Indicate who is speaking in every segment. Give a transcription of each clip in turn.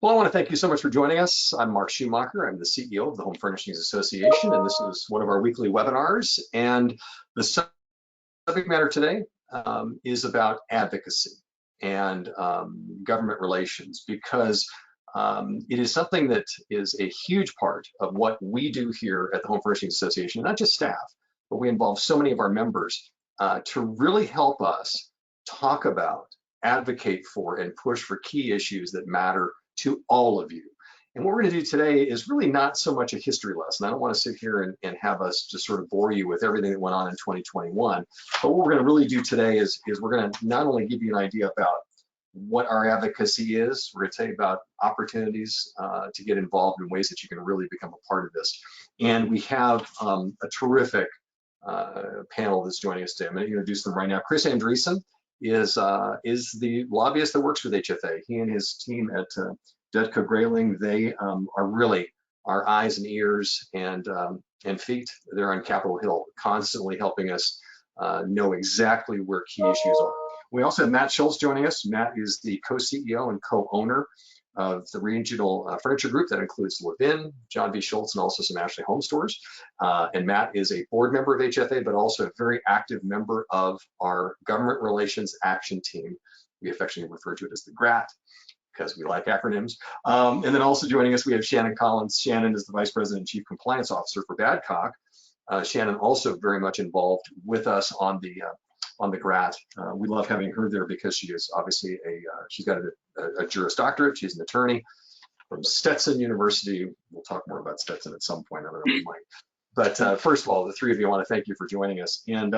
Speaker 1: Well, I want to thank you so much for joining us. I'm Mark Schumacher. I'm the CEO of the Home Furnishings Association, and this is one of our weekly webinars. And the subject matter today is about advocacy and government relations, because it is something that is a huge part of what we do here at the Home Furnishings Association, not just staff, but we involve so many of our members to really help us talk about, advocate for, and push for key issues that matter to all of you. And what we're going to do today is really not so much a history lesson. I don't want to sit here and have us just sort of bore you with everything that went on in 2021. But what we're going to really do today is we're going to not only give you an idea about what our advocacy is, we're going to tell you about opportunities to get involved in ways that you can really become a part of this. And we have a terrific panel that's joining us today. I'm going to introduce them right now. Chris Andreessen is the lobbyist that works with HFA. He and his team at Detco Grayling, they are really our eyes and ears and feet. They're on Capitol Hill, constantly helping us know exactly where key issues are. We also have Matt Schultz joining us. Matt is the co-CEO and co-owner of the regional furniture group that includes Levin, John V. Schultz, and also some Ashley Home Stores. And Matt is a board member of HFA, but also a very active member of our government relations action team. We affectionately refer to it as the GRAT because we like acronyms. And then also joining us, we have Shannon Collins. Shannon is the Vice President and Chief Compliance Officer for Badcock. Shannon also very much involved with us on the GRAT. We love having her there because she is obviously she's got a Juris Doctorate. She's an attorney from Stetson University. We'll talk more about Stetson at some point. I don't know, we might. But first of all, the three of you, I want to thank you for joining us. And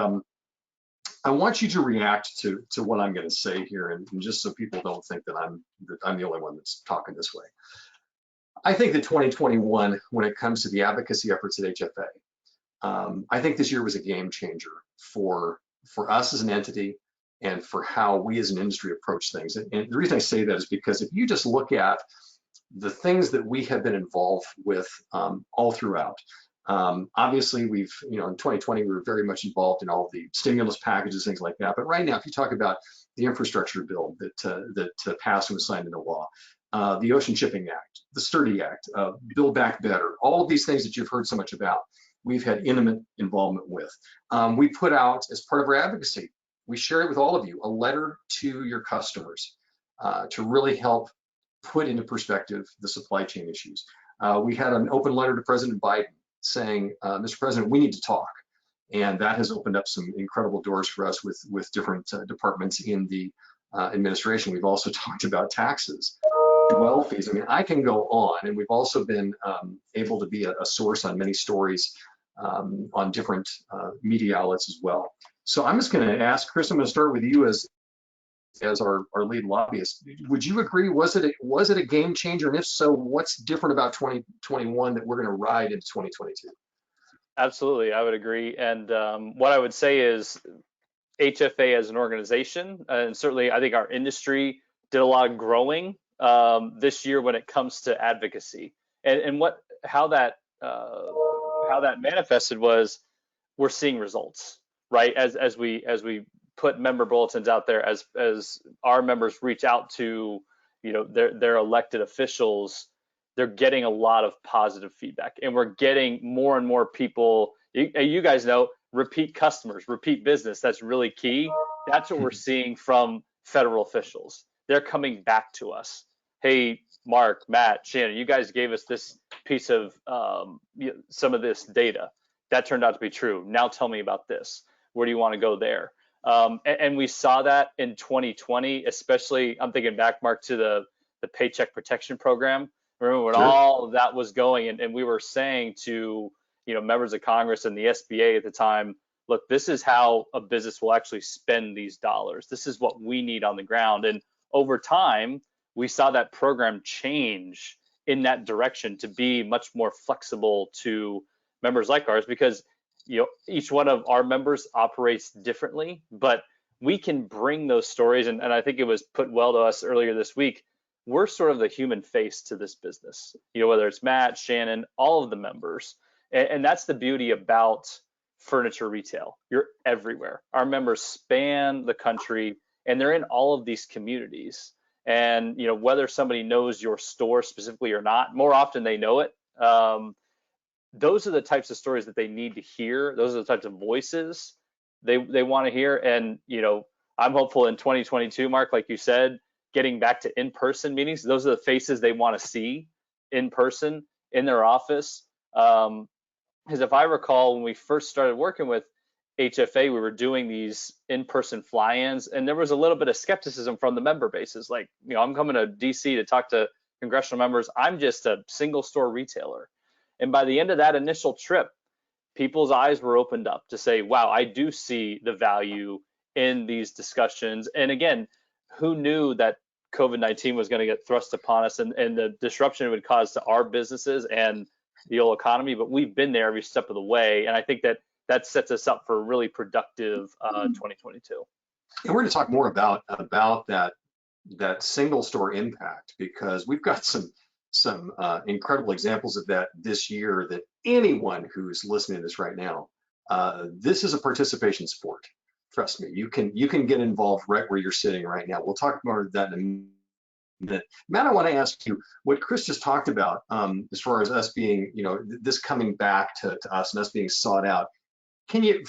Speaker 1: I want you to react to what I'm going to say here, and just so people don't think that I'm the only one that's talking this way. I think that 2021, when it comes to the advocacy efforts at HFA, I think this year was a game changer for us as an entity and for how we as an industry approach things. And the reason I say that is because if you just look at the things that we have been involved with all throughout, obviously we've, in 2020, we were very much involved in all the stimulus packages, things like that. But right now, if you talk about the infrastructure bill that passed and was signed into law, the Ocean Shipping Act, the Sturdy Act, Build Back Better, all of these things that you've heard so much about, we've had intimate involvement with. We put out, as part of our advocacy, we share it with all of you, a letter to your customers to really help put into perspective the supply chain issues. We had an open letter to President Biden saying, Mr. President, we need to talk. And that has opened up some incredible doors for us with different departments in the administration. We've also talked about taxes, well fees. I mean, I can go on, and we've also been able to be a source on many stories on different media outlets as well. So I'm just going to ask Chris, I'm going to start with you as our lead lobbyist. Would you agree, was it a game changer? And if so, what's different about 2021 that we're going to ride into 2022?
Speaker 2: Absolutely, I would agree. And what I would say is HFA as an organization, and certainly I think our industry did a lot of growing this year when it comes to advocacy. And how that manifested was we're seeing results, right? As we put member bulletins out there, as our members reach out to their elected officials, they're getting a lot of positive feedback, and we're getting more and more people. You guys know, repeat customers, repeat business. That's really key. That's what we're seeing from federal officials. They're coming back to us. Hey, Mark, Matt, Shannon, you guys gave us this piece of some of this data. That turned out to be true. Now tell me about this. Where do you want to go there? And we saw that in 2020, especially, I'm thinking back, Mark, to the Paycheck Protection Program. Remember when all of that was going, and we were saying to members of Congress and the SBA at the time, look, this is how a business will actually spend these dollars. This is what we need on the ground. And over time, we saw that program change in that direction to be much more flexible to members like ours, because each one of our members operates differently, but we can bring those stories. And I think it was put well to us earlier this week. We're sort of the human face to this business, whether it's Matt, Shannon, all of the members. And that's the beauty about furniture retail. You're everywhere. Our members span the country, and they're in all of these communities. And whether somebody knows your store specifically or not, more often they know it. Those are the types of stories that they need to hear. Those are the types of voices they want to hear. And I'm hopeful in 2022, Mark, like you said, getting back to in-person meetings. Those are the faces they want to see in person in their office. Because if I recall, when we first started working with HFA, we were doing these in-person fly-ins, and there was a little bit of skepticism from the member bases. Like, I'm coming to DC to talk to congressional members. I'm just a single store retailer. And by the end of that initial trip, people's eyes were opened up to say, wow, I do see the value in these discussions. And again, who knew that COVID-19 was going to get thrust upon us and the disruption it would cause to our businesses and the whole economy? But we've been there every step of the way. And I think that sets us up for a really productive 2022.
Speaker 1: And we're going to talk more about that single store impact, because we've got some incredible examples of that this year, that anyone who's listening to this right now, this is a participation sport. Trust me, you can get involved right where you're sitting right now. We'll talk more about that in a minute. Matt, I want to ask you what Chris just talked about, as far as us being, this coming back to us and us being sought out. Can you,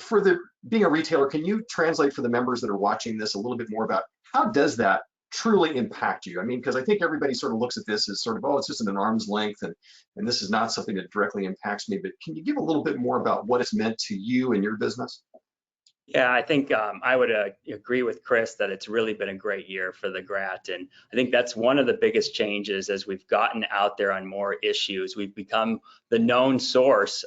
Speaker 1: being a retailer, can you translate for the members that are watching this a little bit more about how does that truly impact you? I mean, because I think everybody sort of looks at this as sort of, oh, it's just an arm's length, and this is not something that directly impacts me. But can you give a little bit more about what it's meant to you and your business?
Speaker 3: Yeah, I think I would agree with Chris that it's really been a great year for the GRAT. And I think that's one of the biggest changes as we've gotten out there on more issues. We've become the known source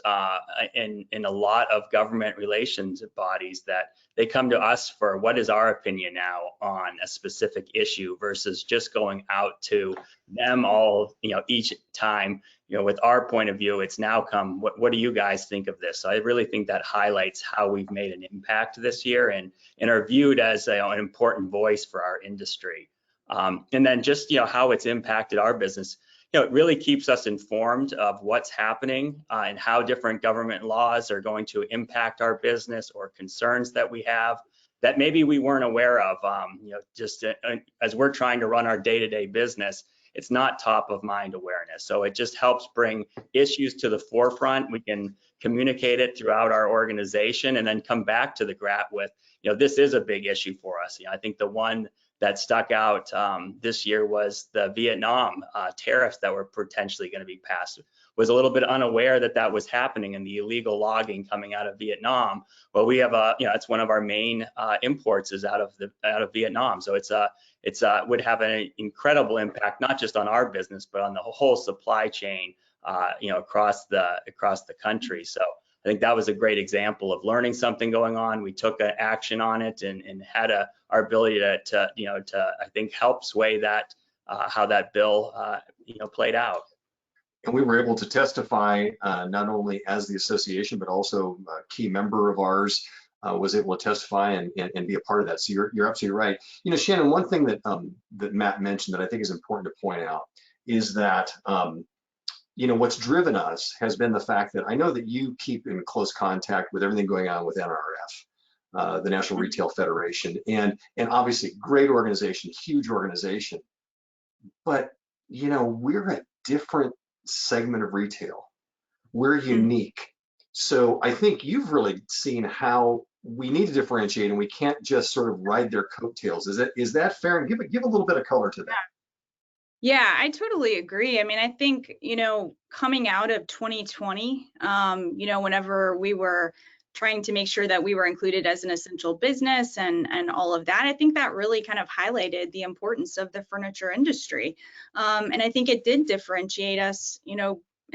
Speaker 3: in a lot of government relations bodies, that they come to us for what is our opinion now on a specific issue versus just going out to them all, each time. With our point of view, it's now come, what do you guys think of this? So I really think that highlights how we've made an impact this year and are viewed as an important voice for our industry. And then just, how it's impacted our business. It really keeps us informed of what's happening and how different government laws are going to impact our business or concerns that we have that maybe we weren't aware of. Just as we're trying to run our day-to-day business, it's not top of mind awareness. So it just helps bring issues to the forefront. We can communicate it throughout our organization and then come back to the GRAT with, this is a big issue for us. I think the one that stuck out this year was the Vietnam tariffs that were potentially going to be passed. Was a little bit unaware that was happening and the illegal logging coming out of Vietnam. Well, we have it's one of our main imports is out of Vietnam. So it's would have an incredible impact, not just on our business, but on the whole supply chain, across the country. So I think that was a great example of learning something going on. We took action on it and had our ability to I think help sway that how that bill played out.
Speaker 1: And we were able to testify not only as the association, but also a key member of ours was able to testify and be a part of that. So you're absolutely right. Shannon, one thing that Matt mentioned that I think is important to point out is that what's driven us has been the fact that I know that you keep in close contact with everything going on with NRF, the National Retail Federation, and obviously great organization, huge organization, but we're a different segment of retail. We're unique. So I think you've really seen how we need to differentiate, and we can't just sort of ride their coattails. Is that fair? And give a little bit of color to that.
Speaker 4: Yeah, I totally agree. I mean, I think, coming out of 2020, whenever we were trying to make sure that we were included as an essential business and all of that, I think that really kind of highlighted the importance of the furniture industry. And I think it did differentiate us, in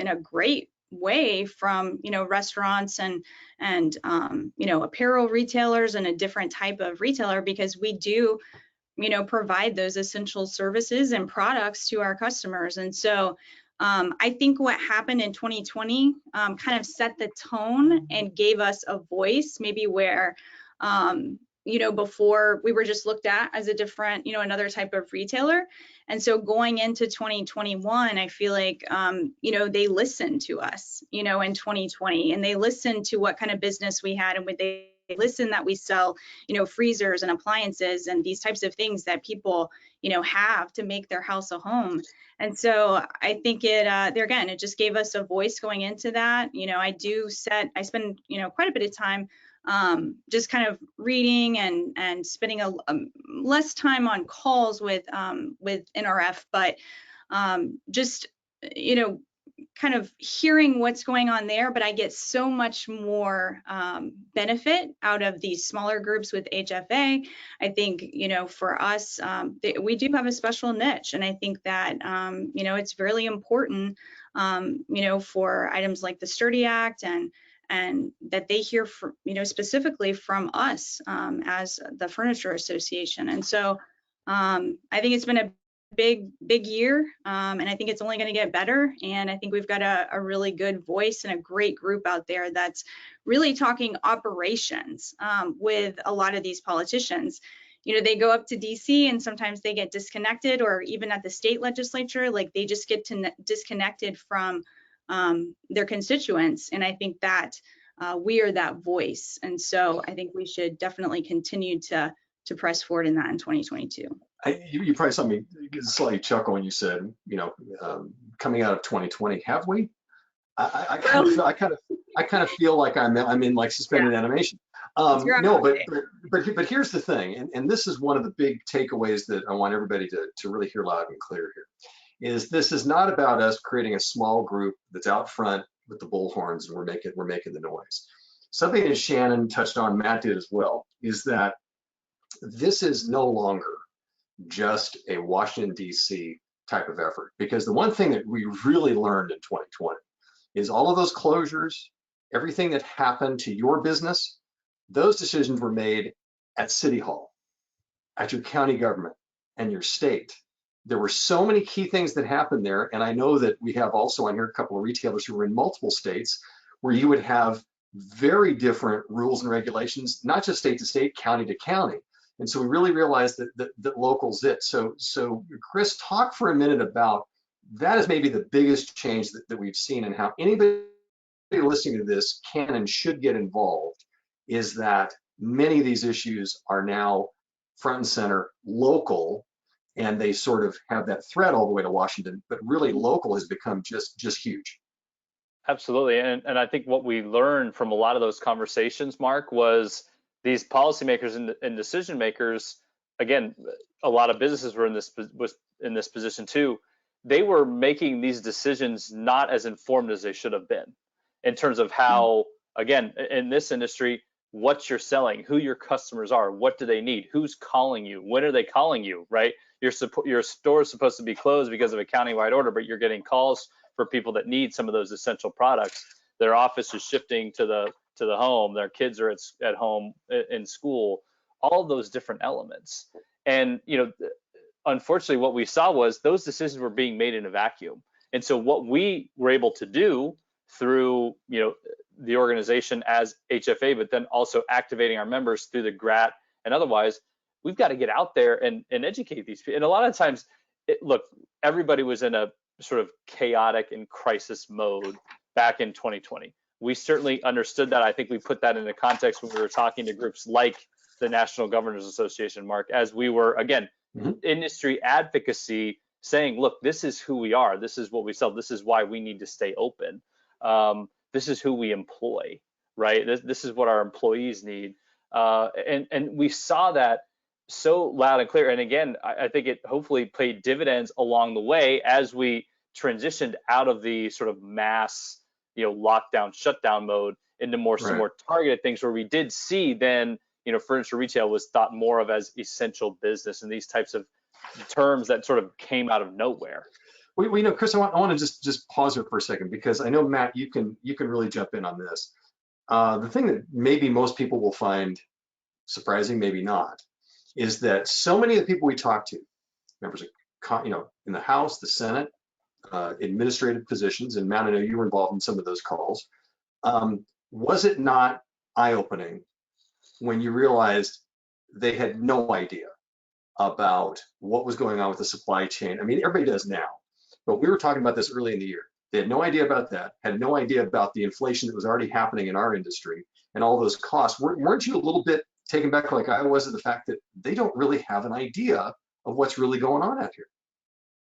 Speaker 4: a great way from, restaurants and apparel retailers and a different type of retailer, because we do provide those essential services and products to our customers. And so I think what happened in 2020 kind of set the tone and gave us a voice, maybe where, before we were just looked at as a different, another type of retailer. And so going into 2021, I feel like, they listened to us, in 2020, and they listened to what kind of business we had and what they listen that we sell, freezers and appliances and these types of things that people, have to make their house a home. And so I think it just gave us a voice going into that. I spend, quite a bit of time just kind of reading and spending a less time on calls with NRF, but just, kind of hearing what's going on there. But I get so much more benefit out of these smaller groups with HFA. I think, for us, we do have a special niche, and I think that, it's really important, for items like the Sturdy Act and that they hear from, specifically from us as the Furniture Association. And so I think it's been a big year, and I think it's only going to get better. And I think we've got a really good voice and a great group out there that's really talking operations with a lot of these politicians. They go up to DC and sometimes they get disconnected, or even at the state legislature, like they just get disconnected from their constituents. And I think that we are that voice. And so I think we should definitely continue to press forward in that in 2022.
Speaker 1: You probably saw me slightly chuckle when you said, coming out of 2020, have we? I kind of feel like I'm in like suspended animation. No, but here's the thing, and this is one of the big takeaways that I want everybody to really hear loud and clear here, is this is not about us creating a small group that's out front with the bullhorns and we're making the noise. Something that Shannon touched on, Matt did as well, is that this is no longer just a Washington, D.C. type of effort. Because the one thing that we really learned in 2020 is all of those closures, everything that happened to your business, those decisions were made at City Hall, at your county government, and your state. There were so many key things that happened there. And I know that we have also on here a couple of retailers who were in multiple states where you would have very different rules and regulations, not just state to state, county to county. And so we really realized that local's it. So Chris, talk for a minute about that is maybe the biggest change that we've seen, and how anybody listening to this can and should get involved, is that many of these issues are now front and center local, and they sort of have that thread all the way to Washington, but really local has become just huge.
Speaker 2: Absolutely. And I think what we learned from a lot of those conversations, Mark, was these policymakers and decision makers, again, a lot of businesses were in this position too. They were making these decisions not as informed as they should have been, in terms of how, again, in this industry, what you're selling, who your customers are, what do they need, who's calling you, when are they calling you, right? Your store is supposed to be closed because of a countywide order, but you're getting calls for people that need some of those essential products. Their office is shifting to the home, their kids are at home in school, all of those different elements. And unfortunately what we saw was those decisions were being made in a vacuum. And so what we were able to do through the organization as HFA, but then also activating our members through the GRAT and otherwise, we've got to get out there and educate these people. And a lot of times, look, everybody was in a sort of chaotic and crisis mode back in 2020. We certainly understood that. I think we put that into context when we were talking to groups like the National Governors Association, Mark, as we were, again, industry advocacy, saying, look, this is who we are. This is what we sell. This is why we need to stay open. This is who we employ, right? This is what our employees need. And we saw that so loud and clear. And again, I think it hopefully paid dividends along the way as we transitioned out of the sort of mass lockdown, shutdown mode into some more targeted things, where we did see then, furniture retail was thought more of as essential business, and these types of terms that sort of came out of nowhere.
Speaker 1: We Chris, I want to just pause here for a second, because I know, Matt, you can really jump in on this. The thing that maybe most people will find surprising, maybe not, is that so many of the people we talk to, members of, in the House, the Senate, administrative positions, and Matt, I know you were involved in some of those calls. Was it not eye-opening when you realized they had no idea about what was going on with the supply chain? I mean, everybody does now, but we were talking about this early in the year. They had no idea about that, had no idea about the inflation that was already happening in our industry. and all those costs. Weren't you a little bit taken back, like I was, at the fact that they don't really have an idea of what's really going on out here?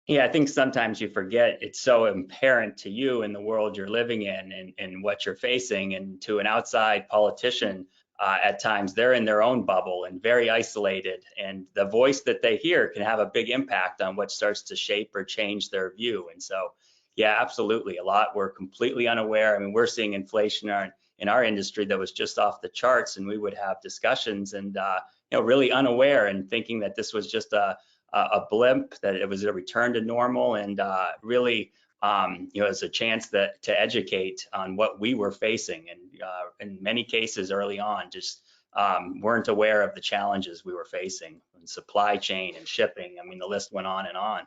Speaker 3: Yeah, I think sometimes you forget it's so apparent to you in the world you're living in and what you're facing, and to an outside politician, at times they're in their own bubble and very isolated, and the voice that they hear can have a big impact on what starts to shape or change their view. And so, yeah, absolutely, a lot we're completely unaware. I mean, we're seeing inflation in our industry that was just off the charts, and we would have discussions and really unaware and thinking that this was just a blimp, that it was a return to normal, and really, as a chance to educate on what we were facing. And in many cases early on, just weren't aware of the challenges we were facing in supply chain and shipping. I mean, the list went on and on.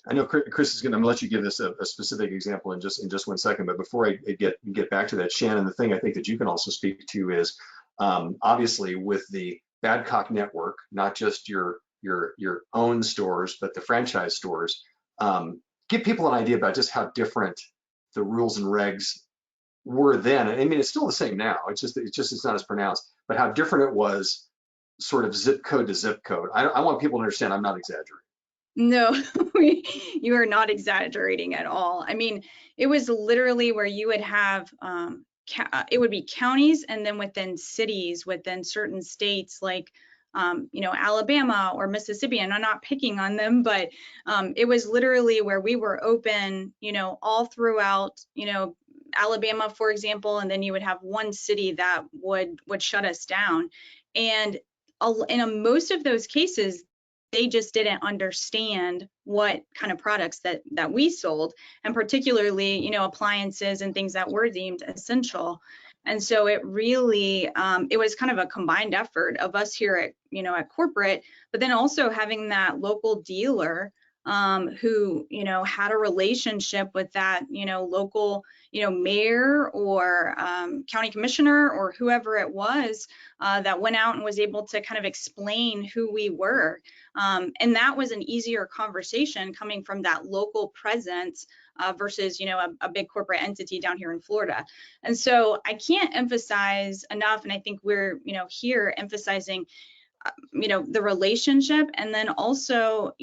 Speaker 1: I know Chris is going to let you give this a specific example in just 1 second, but before I get back to that, Shannon, the thing I think that you can also speak to is obviously with the Badcock network, not just your own stores, but the franchise stores. Give people an idea about just how different the rules and regs were then. I mean, it's still the same now. It's not as pronounced, but how different it was, sort of zip code to zip code. I want people to understand I'm not exaggerating.
Speaker 4: No, you are not exaggerating at all. I mean, it was literally where you would have, it would be counties, and then within cities, within certain states like, Alabama or Mississippi, and I'm not picking on them, but it was literally where we were open, all throughout, Alabama, for example, and then you would have one city that would shut us down. And in most of those cases, they just didn't understand what kind of products that we sold, and particularly, appliances and things that were deemed essential. And so it really, it was kind of a combined effort of us here at corporate, but then also having that local dealer who, had a relationship with that, local, mayor or county commissioner or whoever it was that went out and was able to kind of explain who we were. And that was an easier conversation coming from that local presence versus, a big corporate entity down here in Florida. And so I can't emphasize enough, and I think we're, here emphasizing the relationship, and then also,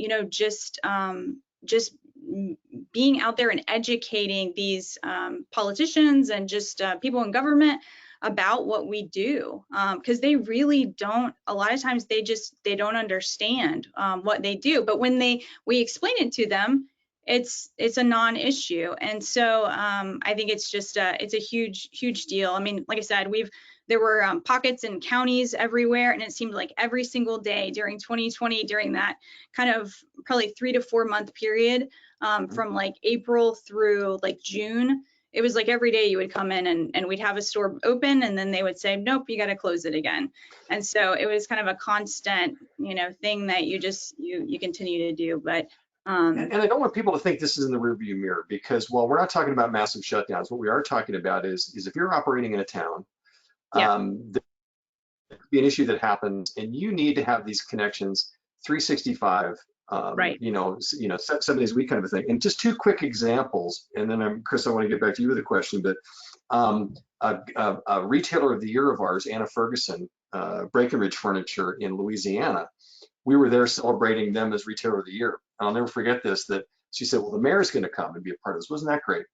Speaker 4: just being out there and educating these politicians and just people in government about what we do, because they really don't, a lot of times they don't understand what they do. But when we explain it to them, it's a non-issue. And so I think it's just it's a huge deal. I mean, like I said, there were pockets and counties everywhere, and it seemed like every single day during 2020, during that kind of probably 3 to 4 month period, from like April through like June, it was like every day you would come in and we'd have a store open, and then they would say, nope, you got to close it again. And so it was kind of a constant, thing that you continue to do. But
Speaker 1: and I don't want people to think this is in the rearview mirror, because while we're not talking about massive shutdowns, what we are talking about is if you're operating in a town,
Speaker 4: yeah.
Speaker 1: there could be an issue that happens, and you need to have these connections 365.
Speaker 4: Right.
Speaker 1: Some days a week kind of a thing. And just 2 quick examples, and then Chris, I want to get back to you with a question. But a retailer of the year of ours, Anna Ferguson, Breckenridge Furniture in Louisiana, we were there celebrating them as retailer of the year. I'll never forget this, that she said, well, the mayor's going to come and be a part of this. Wasn't that great?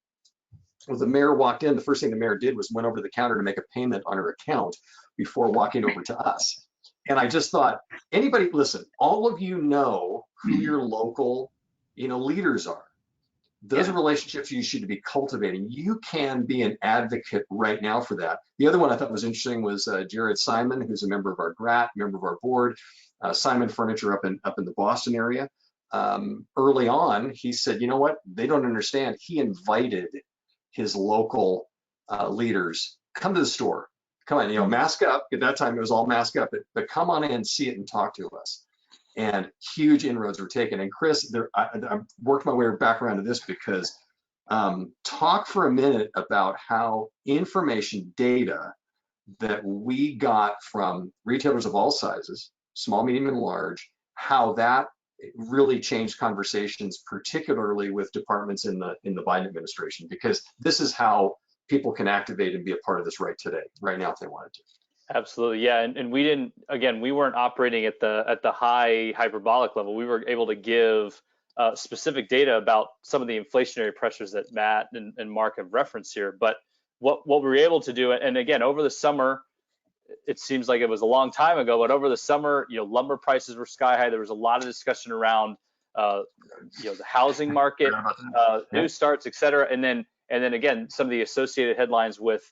Speaker 1: Well, the mayor walked in, the first thing the mayor did was went over to the counter to make a payment on her account before walking over to us. And I just thought, anybody, listen, all of you know who your local, leaders are. Those are relationships you should be cultivating. You can be an advocate right now for that. The other one I thought was interesting was Jared Simon, who's a member of our GRAT, member of our board, Simon Furniture up in the Boston area. Early on, he said, you know what? They don't understand. He invited his local leaders, come to the store. Come on, mask up. At that time, it was all mask up, but come on in, see it, and talk to us. And huge inroads were taken. And Chris, I worked my way back around to this because talk for a minute about how information data that we got from retailers of all sizes, small, medium, and large, how that really changed conversations, particularly with departments in the Biden administration, because this is how people can activate and be a part of this right now if they wanted to.
Speaker 2: Absolutely, yeah, and we didn't, again, we weren't operating at the high hyperbolic level. We were able to give specific data about some of the inflationary pressures that Matt and Mark have referenced here. But what we were able to do, and again, over the summer, it seems like it was a long time ago, but over the summer, lumber prices were sky high. There was a lot of discussion around, the housing market, new starts, et cetera, and then again, some of the associated headlines with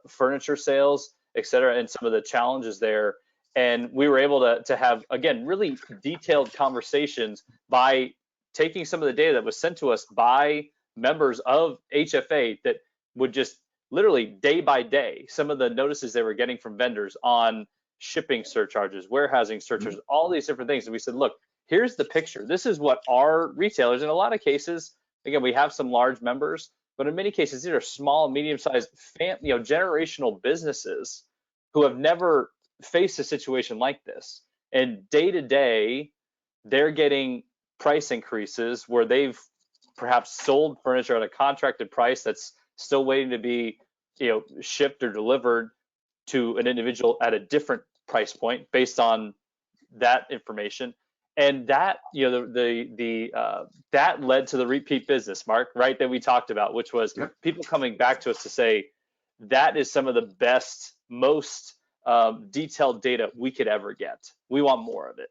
Speaker 2: furniture sales, et cetera, and some of the challenges there. And we were able to have, again, really detailed conversations by taking some of the data that was sent to us by members of HFA that would just literally day by day, some of the notices they were getting from vendors on shipping surcharges, warehousing surcharges, all these different things. And we said, look, here's the picture. This is what our retailers, in a lot of cases, again, we have some large members, but in many cases, these are small, medium-sized, generational businesses who have never faced a situation like this. And day to day, they're getting price increases where they've perhaps sold furniture at a contracted price that's still waiting to be, shipped or delivered to an individual at a different price point based on that information. And that, that led to the repeat business, Mark, right, that we talked about, which was people coming back to us to say, that is some of the best, most detailed data we could ever get. We want more of it.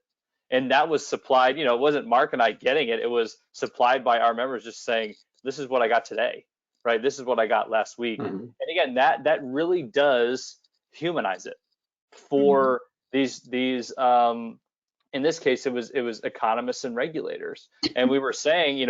Speaker 2: And that was supplied, it wasn't Mark and I getting it. It was supplied by our members just saying, this is what I got today, right? This is what I got last week.
Speaker 1: Mm-hmm.
Speaker 2: And again, that really does humanize it for these in this case, it was economists and regulators. And we were saying,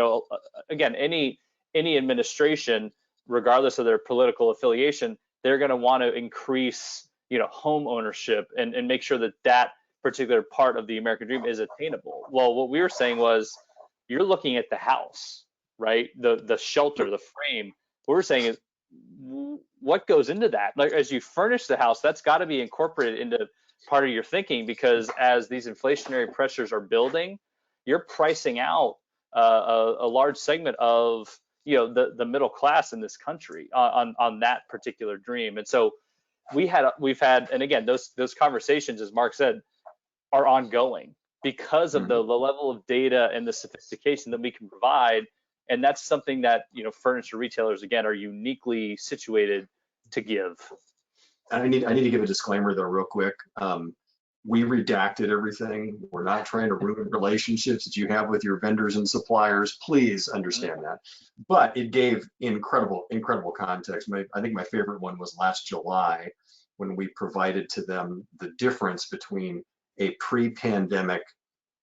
Speaker 2: again, any administration, regardless of their political affiliation, they're going to want to increase, home ownership and make sure that particular part of the American dream is attainable. Well, what we were saying was, you're looking at the house, right? The shelter, the frame. What we're saying is, what goes into that? Like, as you furnish the house, that's got to be incorporated into part of your thinking, because as these inflationary pressures are building, you're pricing out a large segment of the middle class in this country on that particular dream. And so we've had, and again, those conversations, as Mark said, are ongoing because of the level of data and the sophistication that we can provide. And that's something that furniture retailers, again, are uniquely situated to give.
Speaker 1: I need to give a disclaimer though, real quick. We redacted everything. We're not trying to ruin relationships that you have with your vendors and suppliers. Please understand that. But it gave incredible context. I think my favorite one was last July, when we provided to them the difference between a pre-pandemic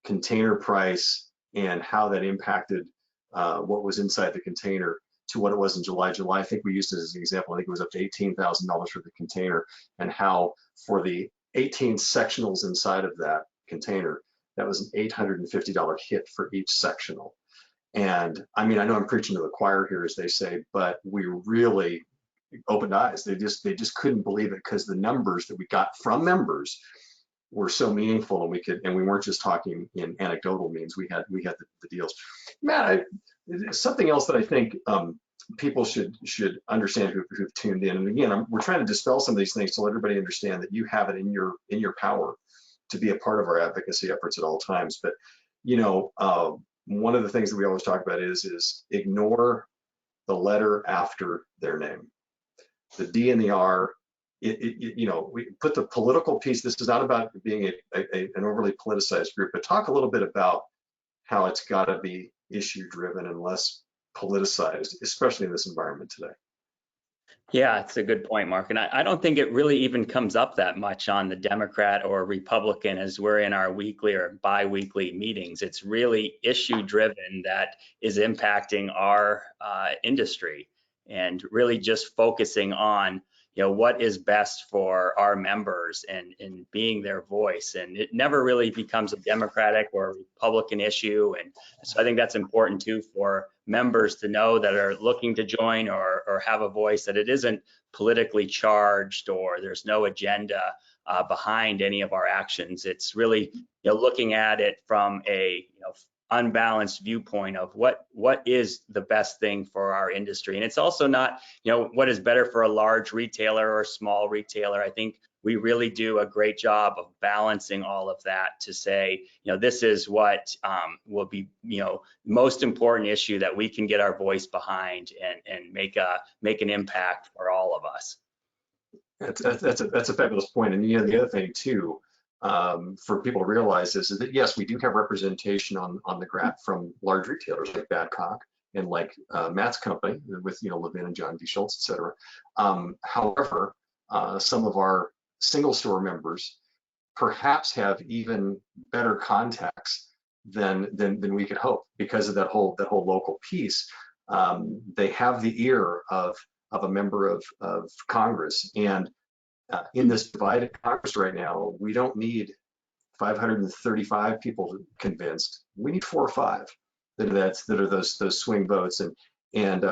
Speaker 1: container price and how that impacted what was inside the container to what it was in July. I think we used it as an example. I think it was up to $18,000 for the container, and how for the 18 sectionals inside of that container, that was an $850 hit for each sectional. And I mean, I know I'm preaching to the choir here, as they say, but we really opened eyes. They just couldn't believe it, because the numbers that we got from members were so meaningful, and we weren't just talking in anecdotal means. We had the deals. Matt, something else that I think people should understand who've tuned in. And again, we're trying to dispel some of these things to let everybody understand that you have it in your power to be a part of our advocacy efforts at all times. But one of the things that we always talk about is ignore the letter after their name, the D and the R. We put the political piece. This is not about being an overly politicized group, but talk a little bit about how it's got to be issue driven and less politicized, especially in this environment today.
Speaker 3: Yeah, it's a good point, Mark. And I don't think it really even comes up that much on the Democrat or Republican as we're in our weekly or bi-weekly meetings. It's really issue driven that is impacting our industry, and really just focusing on what is best for our members and being their voice. And it never really becomes a Democratic or Republican issue. And so I think that's important too for members to know that are looking to join or have a voice, that it isn't politically charged or there's no agenda behind any of our actions. It's really looking at it from a unbalanced viewpoint of what is the best thing for our industry. And it's also not, what is better for a large retailer or a small retailer. I think we really do a great job of balancing all of that to say, this is what will be, most important issue that we can get our voice behind and make an impact for all of us.
Speaker 1: That's a fabulous point. And the other thing too, for people to realize is that yes, we do have representation on the GRAT from large retailers like Badcock and like Matt's company with Levin and John V. Schultz, et cetera. However, some of our single store members perhaps have even better contacts than we could hope because of that whole local piece. They have the ear of a member of Congress, and in this divided Congress right now, we don't need 535 people convinced. We need 4 or 5 that are those swing votes. And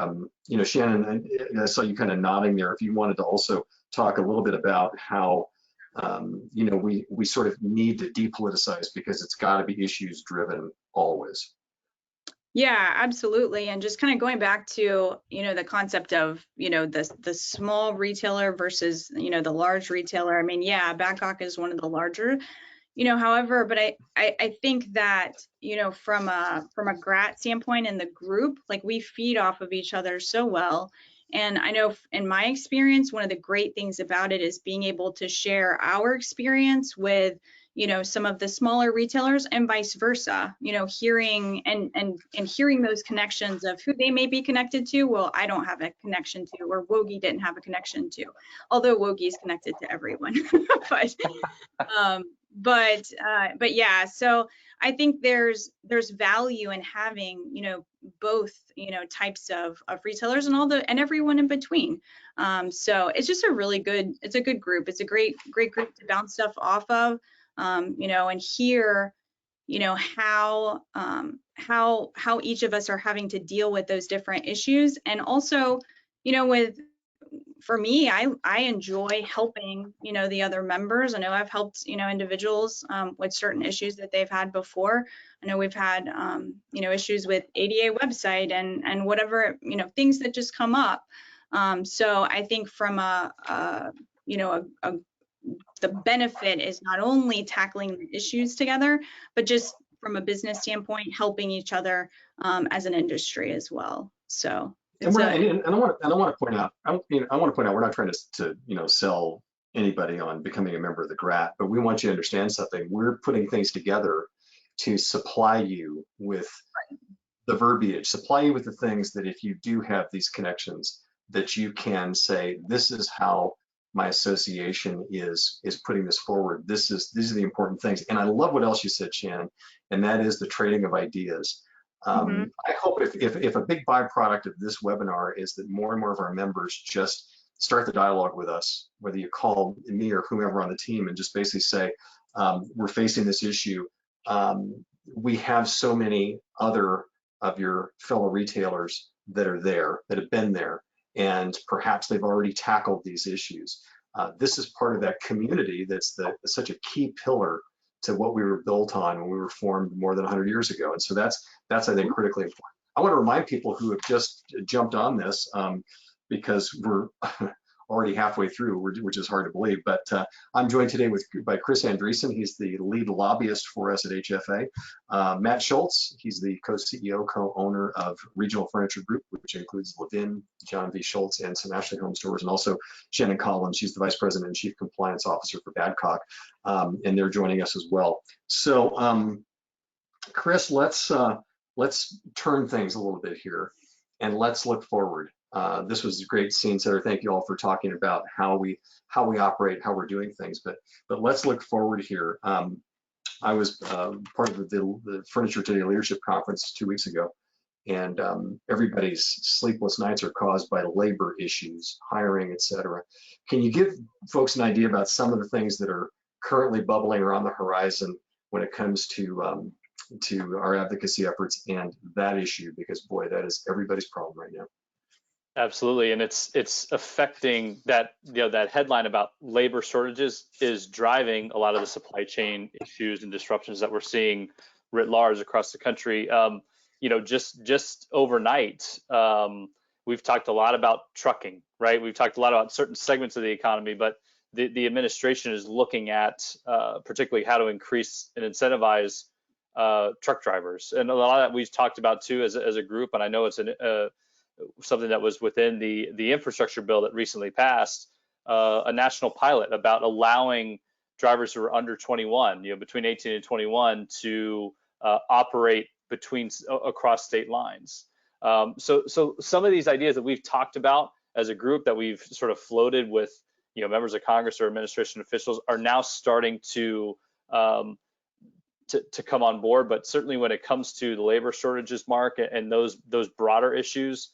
Speaker 1: Shannon, I saw you kind of nodding there. If you wanted to also talk a little bit about how we sort of need to depoliticize because it's got to be issues driven always.
Speaker 4: Yeah, absolutely. And just kind of going back to, the concept of, the small retailer versus, the large retailer. I mean, yeah, Badcock is one of the larger, however, but I think that, from a GRAT standpoint in the group, like we feed off of each other so well. And I know in my experience, one of the great things about it is being able to share our experience with, some of the smaller retailers and vice versa, hearing and hearing those connections of who they may be connected to. Well, I don't have a connection to, or Wogie didn't have a connection to, although Wogie is connected to everyone. but yeah, so I think there's value in having, both, types of retailers and everyone in between. So it's just it's a good group. It's a great group to bounce stuff off of. And hear, how each of us are having to deal with those different issues. And also, for me, I enjoy helping, the other members. I know I've helped, individuals with certain issues that they've had before. I know we've had, issues with ADA website and whatever, things that just come up. So I think from the benefit is not only tackling the issues together, but just from a business standpoint, helping each other as an industry as well. So.
Speaker 1: I want to point out, we're not trying to sell anybody on becoming a member of the GRAT, but we want you to understand something. We're putting things together to supply you with the verbiage, supply you with the things that if you do have these connections, that you can say, this is how my association is putting this forward. These are the important things. And I love what else you said, Shannon, and that is the trading of ideas. I hope if a big byproduct of this webinar is that more and more of our members just start the dialogue with us, whether you call me or whomever on the team and just basically say, we're facing this issue. We have so many other of your fellow retailers that are there, that have been there, and perhaps they've already tackled these issues. This is part of that community that's such a key pillar to what we were built on when we were formed more than 100 years ago. And so that's I think critically important. I want to remind people who have just jumped on this because we're already halfway through, which is hard to believe. But I'm joined today by Chris Andreessen. He's the lead lobbyist for us at HFA. Matt Schultz, he's the co-CEO, co-owner of Regional Furniture Group, which includes Levin, John V. Schultz, and some Ashley Home Stores, and also Shannon Collins. She's the Vice President and Chief Compliance Officer for Badcock, and they're joining us as well. So, Chris, let's turn things a little bit here, and let's look forward. This was a great scene setter. Thank you all for talking about how we operate, how we're doing things. But let's look forward here. I was part of the Furniture Today Leadership Conference 2 weeks ago, and everybody's sleepless nights are caused by labor issues, hiring, et cetera. Can you give folks an idea about some of the things that are currently bubbling around the horizon when it comes to our advocacy efforts and that issue? Because boy, that is everybody's problem right now.
Speaker 2: Absolutely, and it's affecting that that headline about labor shortages is driving a lot of the supply chain issues and disruptions that we're seeing writ large across the country. Just overnight, we've talked a lot about trucking, right? We've talked a lot about certain segments of the economy, but the administration is looking at particularly how to increase and incentivize truck drivers. And a lot of that we've talked about too as a group, and I know it's something that was within the infrastructure bill that recently passed, a national pilot about allowing drivers who are under 21, between 18 and 21, to operate across state lines. So some of these ideas that we've talked about as a group that we've sort of floated with members of Congress or administration officials are now starting to come on board. But certainly when it comes to the labor shortages, Mark, and those broader issues,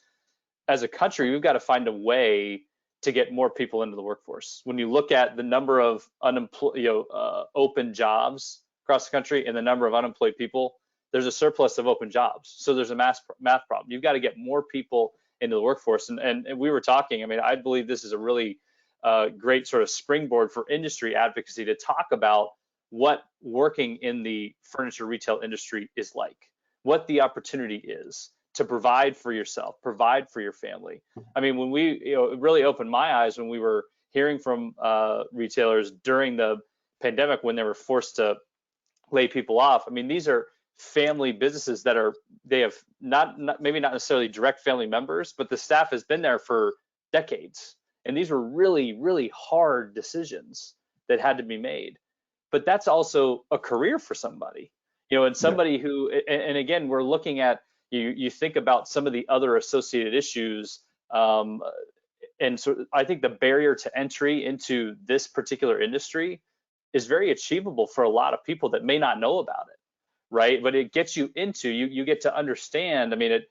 Speaker 2: as a country, we've got to find a way to get more people into the workforce. When you look at the number of open jobs across the country and the number of unemployed people, there's a surplus of open jobs. So there's a math problem. You've got to get more people into the workforce. And we were talking, I mean, I believe this is a really great sort of springboard for industry advocacy to talk about what working in the furniture retail industry is like, what the opportunity is to provide for yourself, provide for your family. I mean, when it really opened my eyes when we were hearing from retailers during the pandemic when they were forced to lay people off. I mean, these are family businesses that they have maybe not necessarily direct family members, but the staff has been there for decades. And these were really, really hard decisions that had to be made. But that's also a career for somebody, and somebody who, and again, we're looking at, you think about some of the other associated issues. And so I think the barrier to entry into this particular industry is very achievable for a lot of people that may not know about it, right? But it gets you into, you get to understand. I mean,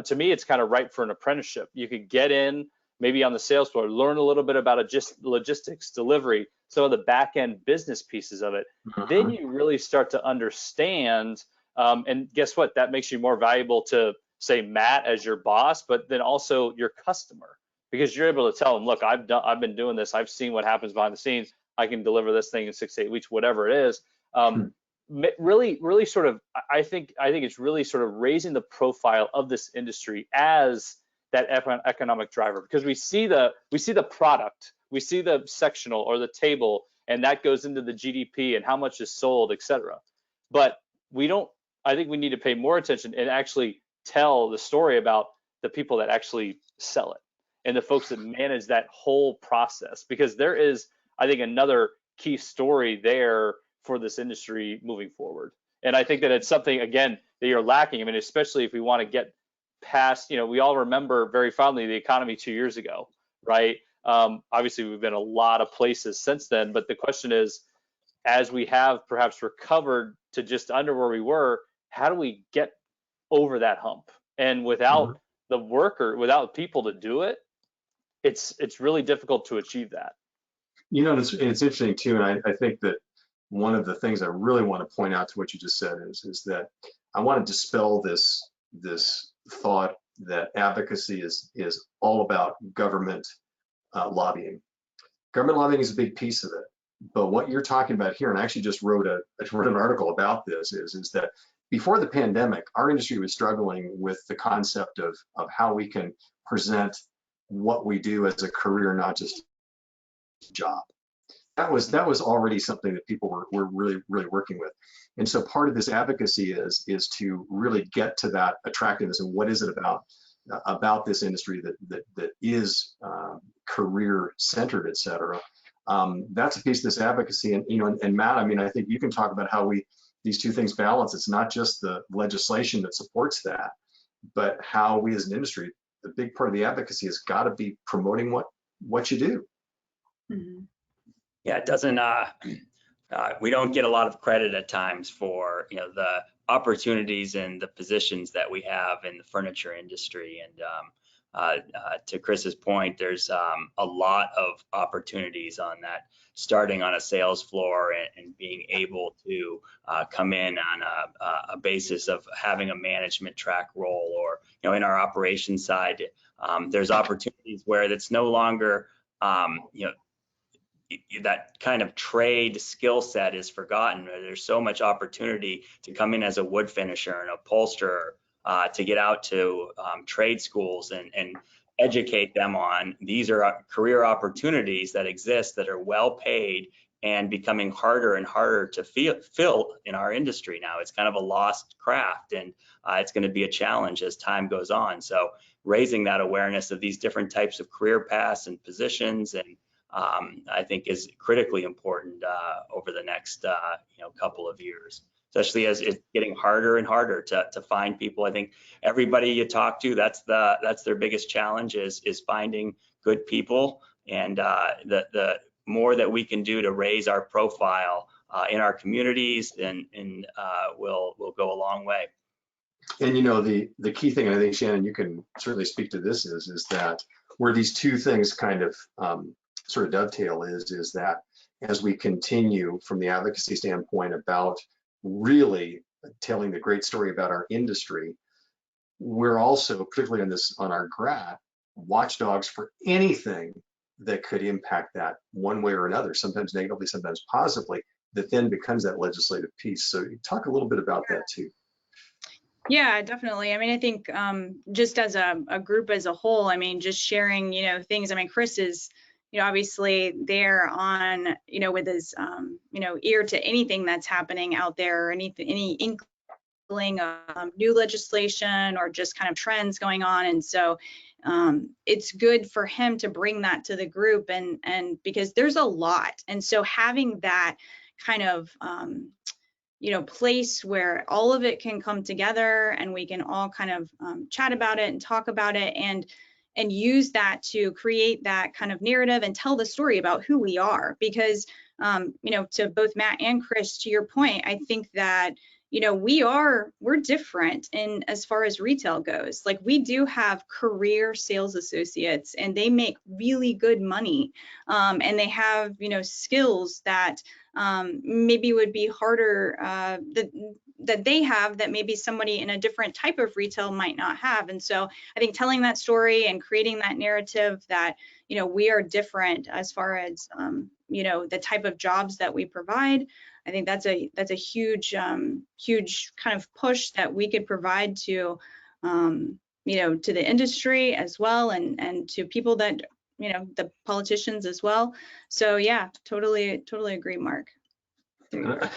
Speaker 2: to me, it's kind of ripe for an apprenticeship. You could get in, maybe on the sales floor, learn a little bit about logistics, delivery, some of the back end business pieces of it. Then you really start to understand, and guess what? That makes you more valuable to, say, Matt as your boss, but then also your customer, because you're able to tell them, look, I've been doing this. I've seen what happens behind the scenes. I can deliver this thing in 6 to 8 weeks, whatever it is. Really sort of, I think it's really sort of raising the profile of this industry as that economic driver, because we see the product, we see the sectional or the table, and that goes into the GDP and how much is sold, et cetera. But I think we need to pay more attention and actually tell the story about the people that actually sell it and the folks that manage that whole process, because there is, I think, another key story there for this industry moving forward. And I think that it's something, again, that you're lacking. I mean, especially if we want to get past, we all remember very fondly the economy 2 years ago, right? Obviously, we've been a lot of places since then, but the question is, as we have perhaps recovered to just under where we were, how do we get over that hump? And without the worker, without people to do it, it's really difficult to achieve that.
Speaker 1: It's interesting too, and I think that one of the things I really want to point out to what you just said is that I want to dispel this thought that advocacy is all about government lobbying. Government lobbying is a big piece of it, but what you're talking about here, and I actually just wrote an article about this, is that before the pandemic, our industry was struggling with the concept of how we can present what we do as a career, not just a job. That was already something that people were really, really working with. And so part of this advocacy is to really get to that attractiveness and what is it about this industry that is career centered, et cetera. That's a piece of this advocacy. And Matt, I mean, I think you can talk about how these two things balance. It's not just the legislation that supports that, but how we as an industry, the big part of the advocacy has got to be promoting what you do.
Speaker 4: Mm-hmm.
Speaker 3: Yeah, it doesn't. We don't get a lot of credit at times for the opportunities and the positions that we have in the furniture industry. And to Chris's point, there's a lot of opportunities on that, starting on a sales floor and being able to come in on a basis of having a management track role, or in our operations side, there's opportunities where that's no longer that kind of trade skill set is forgotten. There's so much opportunity to come in as a wood finisher and upholsterer, to get out to trade schools and educate them on these are career opportunities that exist that are well paid and becoming harder and harder to fill in our industry now. It's kind of a lost craft, and it's going to be a challenge as time goes on. So raising that awareness of these different types of career paths and positions, and I think is critically important over the next couple of years, especially as it's getting harder and harder to find people. I think everybody you talk to, that's their biggest challenge is finding good people, and the more that we can do to raise our profile in our communities, and will go a long way.
Speaker 1: And the key thing, and I think Shannon, you can certainly speak to this, is that where these two things kind of sort of dovetail is that as we continue from the advocacy standpoint about really telling the great story about our industry, we're also, particularly on our GRAT, watchdogs for anything that could impact that one way or another, sometimes negatively, sometimes positively, that then becomes that legislative piece. So talk a little bit about that too.
Speaker 4: Yeah, definitely. I mean, I think just as a group as a whole, I mean, just sharing, things. I mean, Chris is, obviously there on, with his, ear to anything that's happening out there, any inkling of new legislation or just kind of trends going on. And so it's good for him to bring that to the group, and because there's a lot. And so having that kind of, place where all of it can come together and we can all kind of chat about it and talk about it, and use that to create that kind of narrative and tell the story about who we are. Because, to both Matt and Chris, to your point, I think that, we're different in as far as retail goes. Like, we do have career sales associates, and they make really good money, and they have, skills that maybe would be harder that they have, that maybe somebody in a different type of retail might not have. And so I think telling that story and creating that narrative that, we are different as far as, the type of jobs that we provide, I think that's a huge, huge kind of push that we could provide to, to the industry as well, and to people that, the politicians as well. So yeah, totally agree, Mark.
Speaker 1: I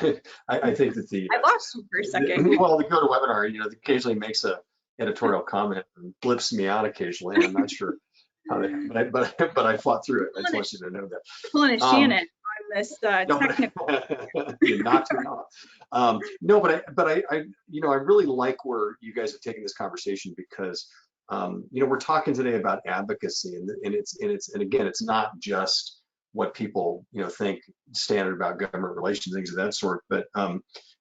Speaker 1: think that
Speaker 4: I lost you for a second.
Speaker 1: well, the GoToWebinar, occasionally makes a editorial comment and blips me out occasionally, and I'm not sure how they, but I fought through it. I just want you to know that.
Speaker 4: Pulling a Shannon on this technical.
Speaker 1: You knocked me off. No, but I really like where you guys have taken this conversation, because we're talking today about advocacy, and again, it's not just what people think standard about government relations, things of that sort. But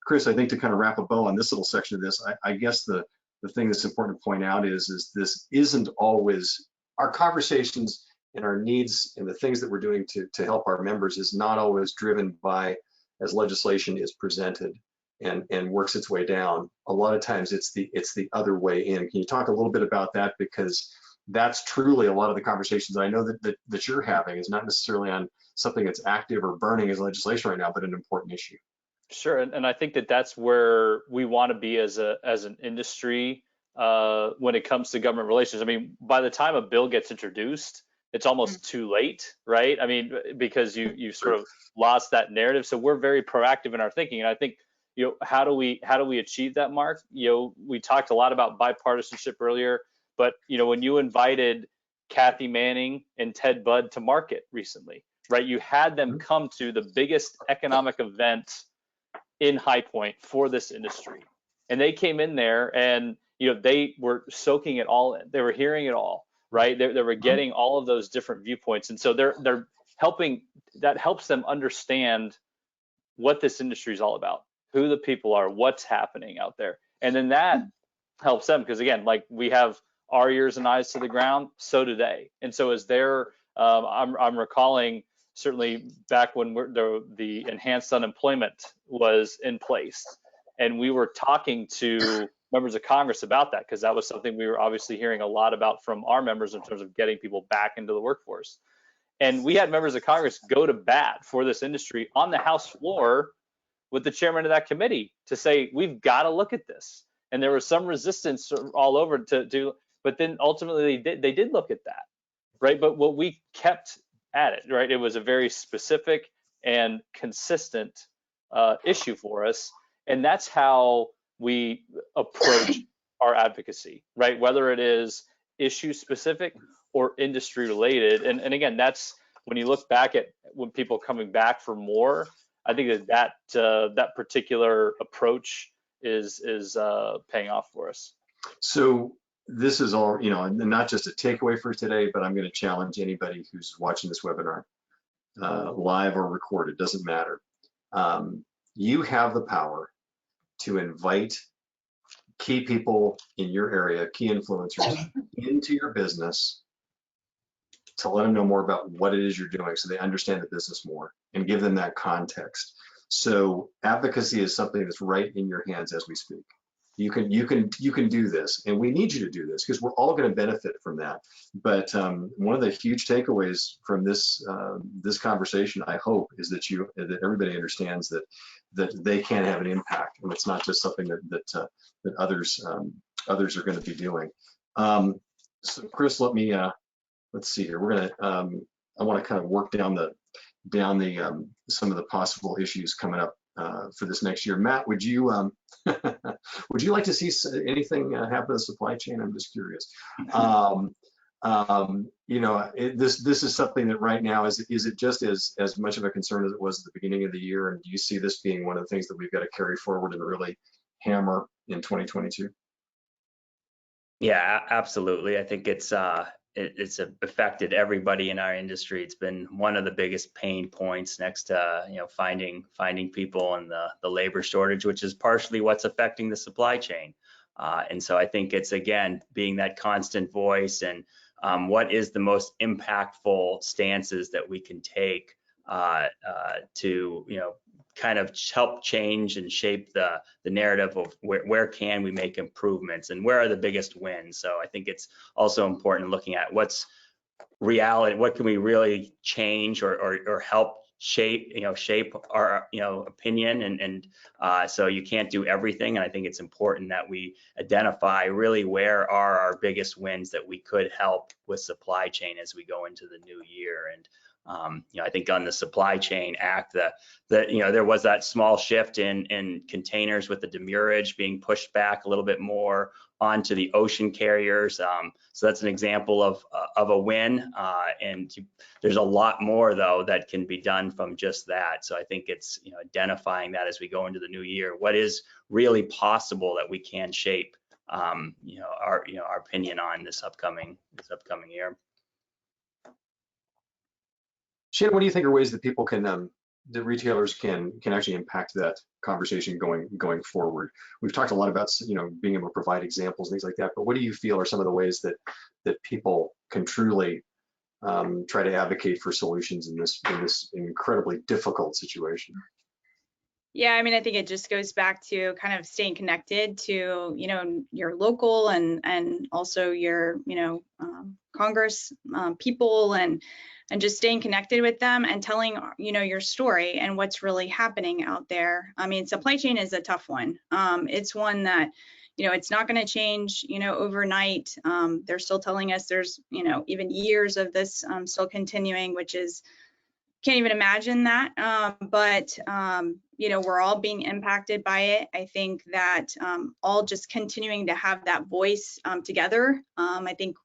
Speaker 1: Chris, I think to kind of wrap a bow on this little section of this, I guess the thing that's important to point out is this isn't always our conversations, and our needs and the things that we're doing to help our members is not always driven by as legislation is presented and works its way down. A lot of times it's the other way in. Can you talk a little bit about that? Because that's truly a lot of the conversations I know that you're having is not necessarily on something that's active or burning as legislation right now, but an important issue.
Speaker 2: Sure, and I think that's where we want to be as an industry when it comes to government relations. I mean, by the time a bill gets introduced, it's almost too late, right? I mean, because you sort of lost that narrative. So we're very proactive in our thinking, and I think how do we achieve that, Mark? We talked a lot about bipartisanship earlier, but when you invited Kathy Manning and Ted Budd to market recently, right? You had them come to the biggest economic event in High Point for this industry, and they came in there and they were soaking it all in. They were hearing it all, right? They were getting all of those different viewpoints, and so they're helping. That helps them understand what this industry is all about, who the people are, what's happening out there, and then that helps them, because again, like, we have our ears and eyes to the ground, so do they. And so as they're, I'm recalling certainly back when the enhanced unemployment was in place, and we were talking to members of Congress about that, because that was something we were obviously hearing a lot about from our members in terms of getting people back into the workforce. And we had members of Congress go to bat for this industry on the House floor with the chairman of that committee to say, we've got to look at this. And there was some resistance all over to do, but then ultimately they did look at that, right? But what we kept at it, right? It was a very specific and consistent issue for us. And that's how we approach our advocacy, right? Whether it is issue specific or industry related. And again, that's when you look back at when people coming back for more, I think that particular approach is paying off for us.
Speaker 1: So this is all, not just a takeaway for today, but I'm going to challenge anybody who's watching this webinar, live or recorded, doesn't matter. You have the power to invite key people in your area, key influencers into your business to let them know more about what it is you're doing so they understand the business more and give them that context. So advocacy is something that's right in your hands as we speak. You can do this, and we need you to do this because we're all going to benefit from that. But one of the huge takeaways from this this conversation, I hope, is that everybody understands that they can have an impact, and it's not just something that others are going to be doing. So Chris, let's see here. We're gonna I want to kind of work down some of the possible issues coming up for this next year. Matt, would you would you like to see anything happen in the supply chain? I'm just curious. This is something that right now is it just as much of a concern as it was at the beginning of the year, and do you see this being one of the things that we've got to carry forward and really hammer in 2022?
Speaker 3: Yeah, absolutely. I think it's affected everybody in our industry. It's been one of the biggest pain points next to finding people and the labor shortage, which is partially what's affecting the supply chain. And so I think it's, again, being that constant voice and what is the most impactful stances that we can take to kind of help change and shape the narrative of where can we make improvements and where are the biggest wins. So I think it's also important looking at what's reality, what can we really change or help shape our opinion, and so you can't do everything. And I think it's important that we identify really where are our biggest wins that we could help with supply chain as we go into the new year. And I think on the Supply Chain Act, there was that small shift in containers with the demurrage being pushed back a little bit more onto the ocean carriers. So that's an example of a win. And there's a lot more though that can be done from just that. So I think it's identifying that as we go into the new year, what is really possible that we can shape our opinion on this upcoming year.
Speaker 1: Shannon, what do you think are ways that people can, the retailers can actually impact that conversation going forward? We've talked a lot about being able to provide examples and things like that, but what do you feel are some of the ways that people can truly try to advocate for solutions in this incredibly difficult situation?
Speaker 4: Yeah, I mean, I think it just goes back to kind of staying connected to, your local and also your, Congress people and just staying connected with them and telling, your story and what's really happening out there. I mean, supply chain is a tough one. It's one that, it's not going to change, overnight. They're still telling us there's, even years of this still continuing, which is, can't even imagine that. But we're all being impacted by it. I think that all just continuing to have that voice together. I think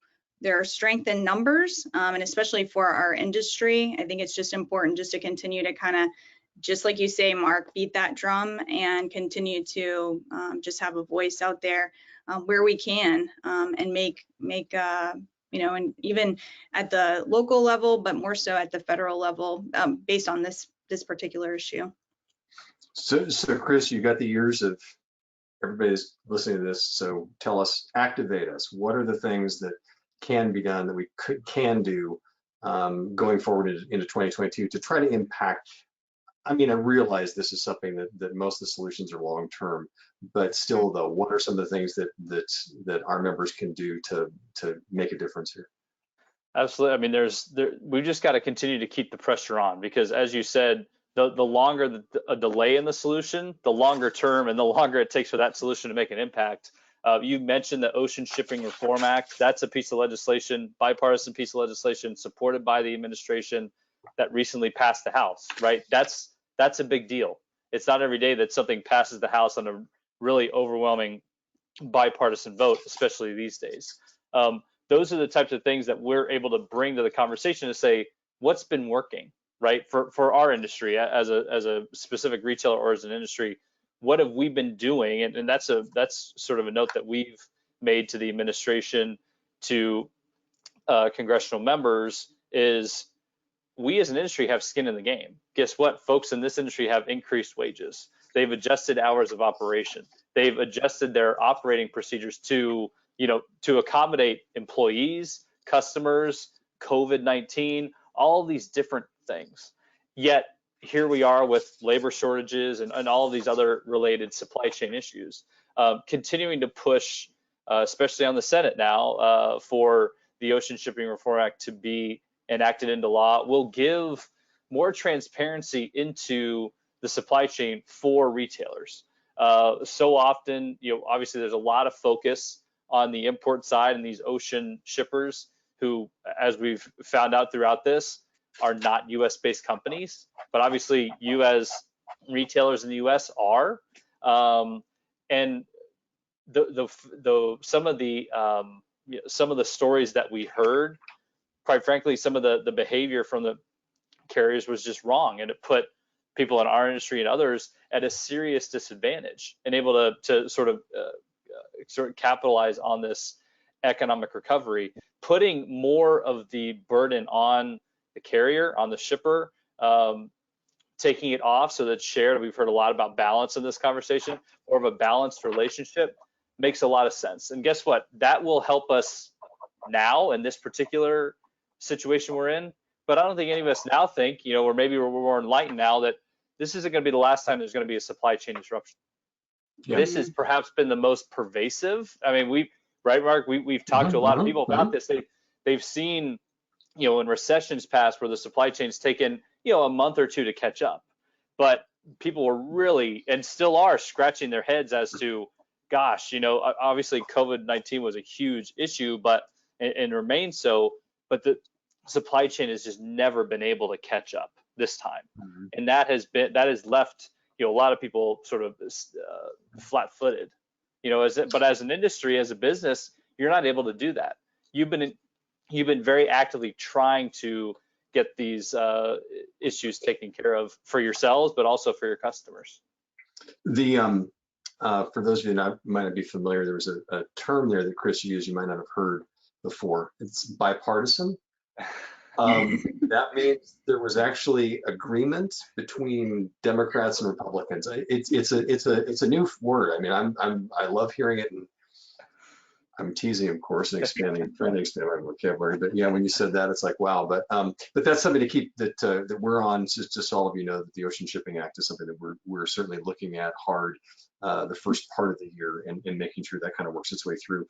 Speaker 4: there are strength in numbers, and especially for our industry, I think it's just important just to continue to kind of, just like you say, Mark, beat that drum and continue to just have a voice out there where we can and make and even at the local level, but more so at the federal level, based on this particular issue.
Speaker 1: So Chris, you got the ears of everybody's listening to this. So tell us, activate us. What are the things that can be done that we can do going forward into 2022 to try to impact? I mean, I realize this is something that most of the solutions are long term, but still, though, what are some of the things that our members can do to make a difference here?
Speaker 2: Absolutely. I mean, we've just got to continue to keep the pressure on, because as you said, the longer a delay in the solution, the longer term and the longer it takes for that solution to make an impact. You mentioned the Ocean Shipping Reform Act. That's a piece of legislation, bipartisan piece of legislation supported by the administration that recently passed the House, right? That's a big deal. It's not every day that something passes the House on a really overwhelming bipartisan vote, especially these days. Those are the types of things that we're able to bring to the conversation to say, what's been working, right? For our industry as a specific retailer or as an industry, what have we been doing? And that's sort of a note that we've made to the administration, to congressional members, is we as an industry have skin in the game. Guess what? Folks in this industry have increased wages. They've adjusted hours of operation. They've adjusted their operating procedures to accommodate employees, customers, COVID-19, all of these different things. Yet here we are with labor shortages and all of these other related supply chain issues, continuing to push, especially on the Senate now, for the Ocean Shipping Reform Act to be enacted into law. Will give more transparency into the supply chain for retailers. So often, obviously there's a lot of focus on the import side and these ocean shippers who, as we've found out throughout this, are not US based companies, but obviously you as retailers in the US are. And some of the stories that we heard, quite frankly, some of the behavior from the carriers was just wrong, and it put people in our industry and others at a serious disadvantage, and able to sort of capitalize on this economic recovery, putting more of the burden on the carrier, on the shipper, taking it off so that it's shared. We've heard a lot about balance in this conversation, more of a balanced relationship makes a lot of sense. And guess what? That will help us now in this particular situation we're in. But I don't think any of us now think, or maybe we're more enlightened now, that this isn't going to be the last time there's going to be a supply chain disruption. Yeah. This has perhaps been the most pervasive. I mean, right, Mark? We've talked to a lot of people about this. They've seen, in recessions past where the supply chain's taken, a month or two to catch up. But people were really, and still are, scratching their heads as to, gosh, obviously COVID-19 was a huge issue, and remains so, but the supply chain has just never been able to catch up this time. And that has left, a lot of people sort of flat-footed, but as an industry, as a business, you're not able to do that. You've been very actively trying to get these issues taken care of for yourselves, but also for your customers.
Speaker 1: For those of you that might not be familiar, there was a term there that Chris used you might not have heard before. It's bipartisan. That means there was actually agreement between Democrats and Republicans. It's a new word. I mean, I love hearing it, and I'm teasing, of course, and trying to expand my vocabulary. But yeah, when you said that, it's like, wow. But that's something to keep that we're on. Just all of you know that the Ocean Shipping Act is something that we're certainly looking at hard the first part of the year, and making sure that kind of works its way through.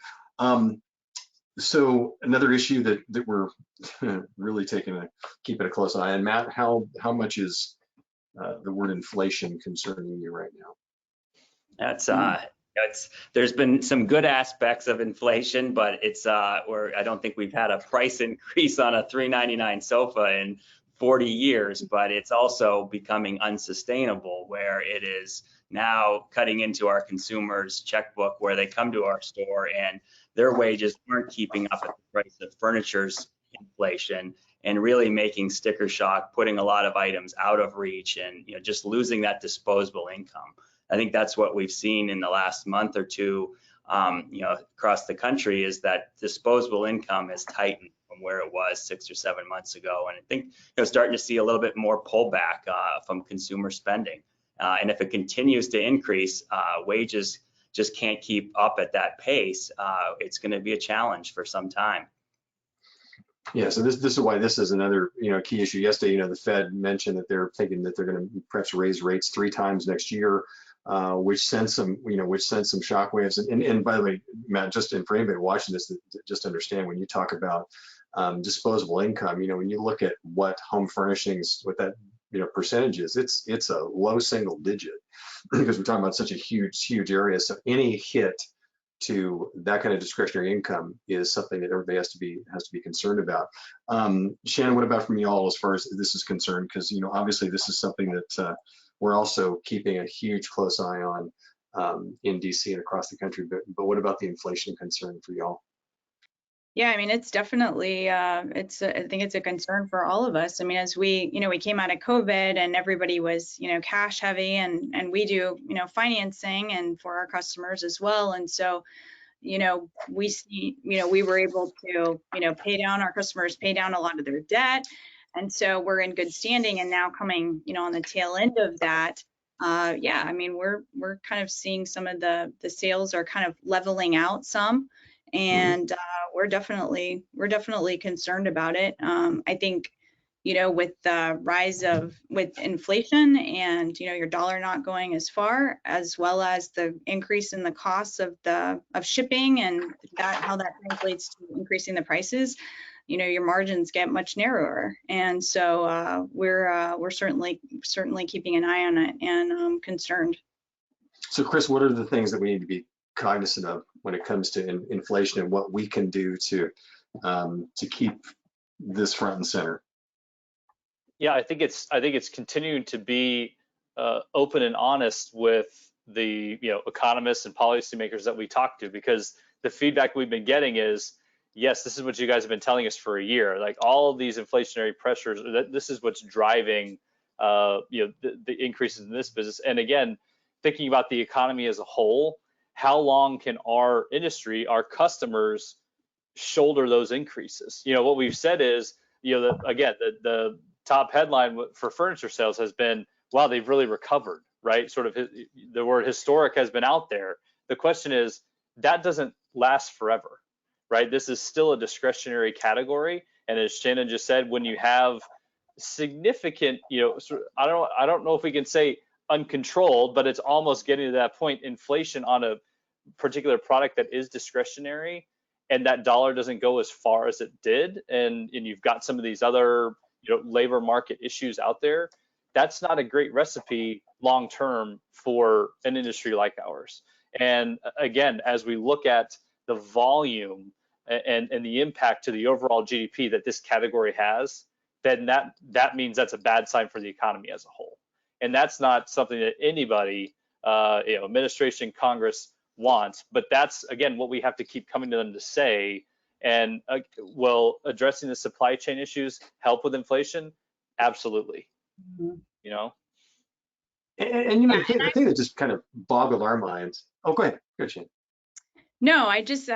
Speaker 1: So another issue that we're really keeping a close eye on, Matt, how much is the word inflation concerning you right now?
Speaker 3: There's been some good aspects of inflation, but I don't think we've had a price increase on a $399 sofa in 40 years, but it's also becoming unsustainable, where it is now cutting into our consumers' checkbook, where they come to our store and their wages aren't keeping up with the price of furniture's inflation, and really making sticker shock, putting a lot of items out of reach, and just losing that disposable income. I think that's what we've seen in the last month or two, across the country, is that disposable income has tightened from where it was 6 or 7 months ago. And I think starting to see a little bit more pullback from consumer spending. And if it continues to increase, wages just can't keep up at that pace. It's going to be a challenge for some time.
Speaker 1: Yeah, so this is why this is another key issue. Yesterday, the Fed mentioned that they're thinking that they're going to perhaps raise rates 3 times next year, which sends some shockwaves. And by the way, Matt, just for anybody watching this, just understand, when you talk about disposable income, when you look at what home furnishings, what that percentage is, it's a low single digit because we're talking about such a huge area. So any hit to that kind of discretionary income is something that everybody has to be concerned about. Shannon, what about from y'all as far as this is concerned? Because obviously this is something that we're also keeping a huge close eye on in DC and across the country. But what about the inflation concern for y'all?
Speaker 4: Yeah, I mean, it's definitely, I think it's a concern for all of us. I mean, as we came out of COVID and everybody was, cash heavy, and we do, financing and for our customers as well. And so, we see, we were able to, our customers pay down a lot of their debt. And so we're in good standing. And now coming, on the tail end of that, yeah, I mean, we're kind of seeing some of the sales are kind of leveling out some. And we're definitely concerned about it. I think, with the rise with inflation and, your dollar not going as far, as well as the increase in the costs of shipping and how that translates to increasing the prices, your margins get much narrower. And so we're certainly keeping an eye on it and concerned.
Speaker 1: So Chris, what are the things that we need to be cognizant of when it comes to inflation and what we can do to keep this front and center?
Speaker 2: Yeah, I think it's continuing to be open and honest with the economists and policymakers that we talk to, because the feedback we've been getting is, yes, this is what you guys have been telling us for a year. Like all of these inflationary pressures, this is what's driving the increases in this business. And again, thinking about the economy as a whole, how long can our industry, our customers, shoulder those increases? What we've said is, the top headline for furniture sales has been, wow, they've really recovered, right? Sort of the word historic has been out there. The question is, that doesn't last forever, right? This is still a discretionary category. And as Shannon just said, when you have significant, I don't know if we can say uncontrolled, but it's almost getting to that point, inflation on a particular product that is discretionary, and that dollar doesn't go as far as it did, and you've got some of these other labor market issues out there, that's not a great recipe long term for an industry like ours. And again, as we look at the volume and the impact to the overall GDP that this category has, then that means that's a bad sign for the economy as a whole. And that's not something that anybody, administration, Congress wants, but that's, again, what we have to keep coming to them to say. And will addressing the supply chain issues help with inflation? Absolutely.
Speaker 4: Mm-hmm.
Speaker 1: And the thing that just kind of boggled our minds. Oh, go ahead, Shane.
Speaker 4: No, I just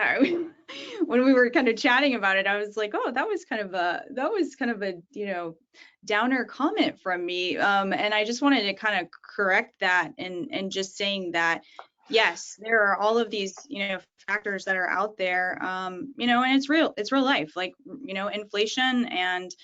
Speaker 4: when we were kind of chatting about it, I was like, oh, that was kind of a downer comment from me, and I just wanted to kind of correct that and just saying that, yes, there are all of these factors that are out there, and it's real life, like inflation and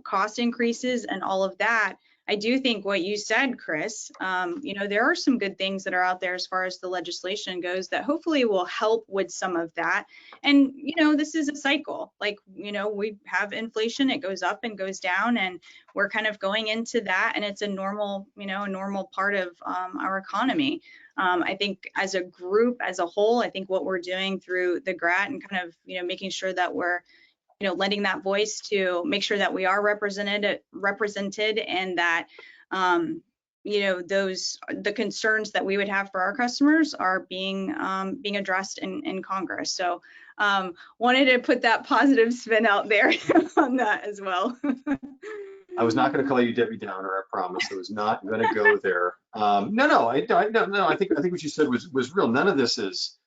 Speaker 4: cost increases and all of that. I do think what you said, Chris, there are some good things that are out there as far as the legislation goes that hopefully will help with some of that. And, this is a cycle. Like, we have inflation, it goes up and goes down, and we're kind of going into that. And it's a normal, a normal part of our economy. I think as a group, as a whole, I think what we're doing through the GRAT and kind of, making sure that we're lending that voice to make sure that we are represented and that the concerns that we would have for our customers are being addressed in Congress. So wanted to put that positive spin out there on that as well.
Speaker 1: I was not going to call you Debbie Downer, I promise. I was not going to go there. No. I think what you said was real. None of this is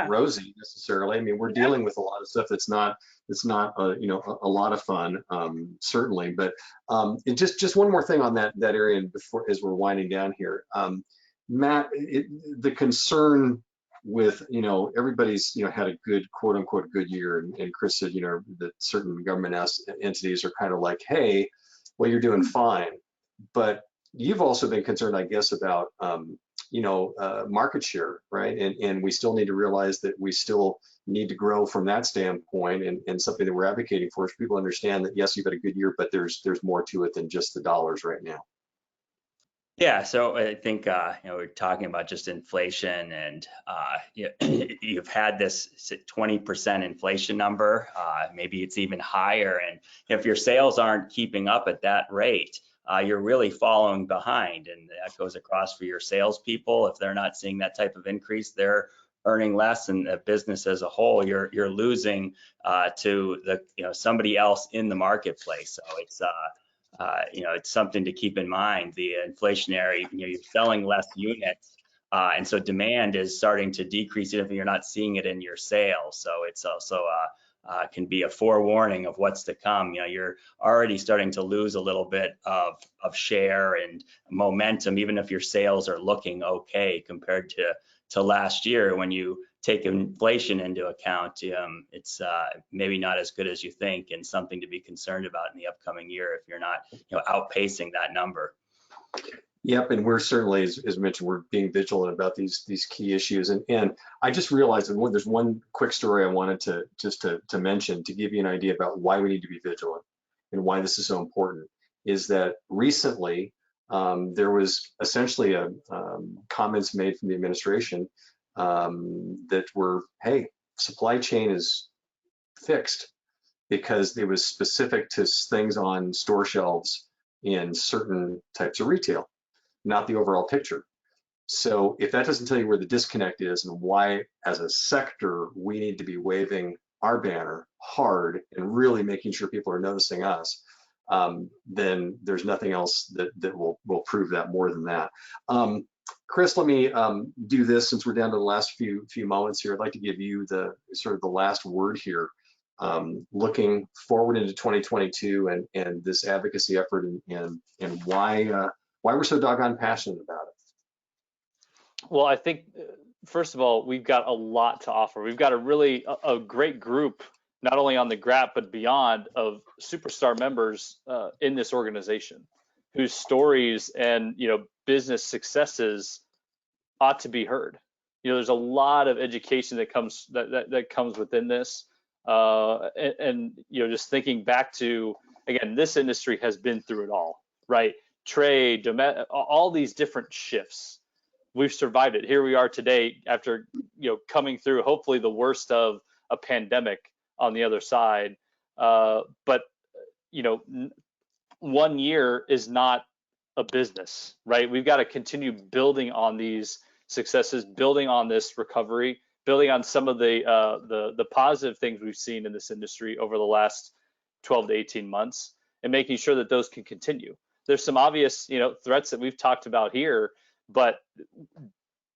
Speaker 1: rosy necessarily. I mean, we're dealing with a lot of stuff that's not a lot of fun, certainly. But just one more thing on that area, and before, as we're winding down here, Matt, the concern with everybody's had a good, quote unquote, good year, and Chris said that certain government entities are kind of like, hey, well, you're doing fine, but you've also been concerned, I guess, about market share, right? And we still need to realize that we still need to grow from that standpoint, and something that we're advocating for is people understand that yes, you've had a good year, but there's more to it than just the dollars right now.
Speaker 3: Yeah, so I think we're talking about just inflation, and you've had this 20% inflation number. Maybe it's even higher, and if your sales aren't keeping up at that rate, you're really following behind, and that goes across for your salespeople. If they're not seeing that type of increase, they're earning less, and the business as a whole, you're losing to somebody else in the marketplace. So it's something to keep in mind. The inflationary, you're selling less units, and so demand is starting to decrease even if you're not seeing it in your sales. So it's also can be a forewarning of what's to come. You're already starting to lose a little bit of share and momentum, even if your sales are looking okay compared to last year. When you take inflation into account, it's maybe not as good as you think, and something to be concerned about in the upcoming year if you're not outpacing that number.
Speaker 1: Yep, and we're certainly, as mentioned, we're being vigilant about these key issues. And I just realized that there's one quick story I wanted to mention to give you an idea about why we need to be vigilant and why this is so important. Is that recently there was essentially comments made from the administration that were, hey, supply chain is fixed, because it was specific to things on store shelves in certain types of retail, not the overall picture. So if that doesn't tell you where the disconnect is and why as a sector we need to be waving our banner hard and really making sure people are noticing us, then there's nothing else that will prove that more than that. Chris, let me do this since we're down to the last few moments here. I'd like to give you the last word here. Looking forward into 2022 and this advocacy effort, and why we're so doggone passionate about it.
Speaker 2: Well, I think first of all, we've got a lot to offer. We've got a great group, not only on the GRAT but beyond, of superstar members in this organization, whose stories and business successes ought to be heard. There's a lot of education that comes within this. And just thinking back to, again, this industry has been through it all, right? Trade, all these different shifts. We've survived it. Here we are today after coming through hopefully the worst of a pandemic on the other side. But 1 year is not a business, right? We've got to continue building on these successes, building on this recovery, building on some of the positive things we've seen in this industry over the last 12 to 18 months, and making sure that those can continue. There's some obvious, threats that we've talked about here, but